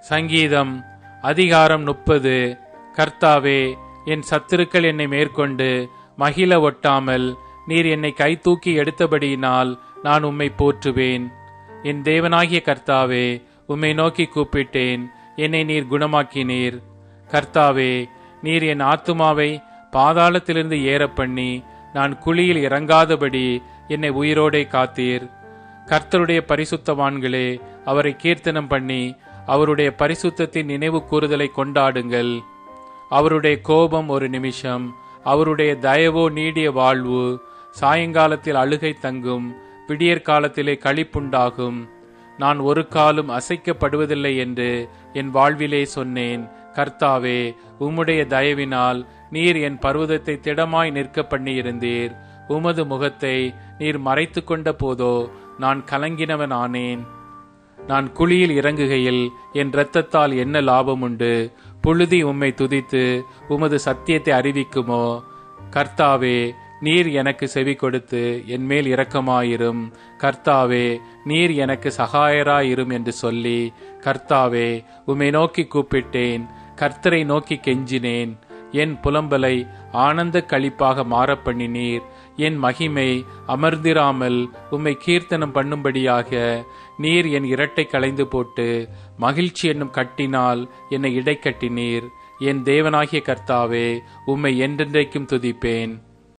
சங்கீதம் அதிகாரம் 30. கர்த்தாவே, என் சத்துருக்கள் என்னை மேற்கொண்டு மகிழ ஒட்டாமல் நீர் என்னை கை தூக்கி எடுத்தபடியினால் நான் உம்மை போற்றுவேன். என் தேவனாகிய கர்த்தாவே, உம்மை நோக்கி கூப்பிட்டேன், என்னை நீர் குணமாக்கினீர். கர்த்தாவே, நீர் என் ஆத்துமாவை பாதாளத்திலிருந்து ஏற பண்ணி நான் குழியில் இறங்காதபடி என்னை உயிரோடே காத்தீர். கர்த்தருடைய பரிசுத்தவான்களே, அவரை கீர்த்தனம் பண்ணி அவருடைய பரிசுத்தத்தின் நினைவு கூறுதலை கொண்டாடுங்கள். அவருடைய கோபம் ஒரு நிமிஷம், அவருடைய தயவோ நீடிய வாழ்வு. சாயங்காலத்தில் அழுகை தங்கும், விடியற்காலத்திலே களிப்புண்டாகும். நான் ஒரு காலும் அசைக்கப்படுவதில்லை என்று என் வாழ்விலே சொன்னேன். கர்த்தாவே, உம்முடைய தயவினால் நீர் என் பர்வதத்தை திடமாய் நிற்க பண்ணியிருந்தீர். உமது முகத்தை நீர் மறைத்து கொண்ட போதோ நான் கலங்கினவன் ஆனேன். நான் குழியில் இறங்குகையில் என் இரத்தத்தால் என்ன லாபம் உண்டு? புழுதி உம்மை துதித்து உமது சத்தியத்தை அறிவிக்குமோ? கர்த்தாவே, நீர் எனக்கு செவி கொடுத்து என் மேல் இரக்கமாயிரும். கர்த்தாவே, நீர் எனக்கு சகாயராயிரும் என்று சொல்லி, கர்த்தாவே, உம்மை நோக்கி கூப்பிட்டேன், கர்த்தரை நோக்கி கெஞ்சினேன். என் புலம்பலை ஆனந்த களிப்பாக மாறப்பண்ணினீர். என் மகிமை அமர்ந்திராமல் உம்மை கீர்த்தனம் பண்ணும்படியாக நீர் என் இரட்டை களைந்து போட்டு மகிழ்ச்சி என்னும் கட்டினால் என்னை இடை கட்டினீர். என் தேவனாகிய கர்த்தாவே, உம்மை என்றென்றைக்கும் துதிப்பேன்.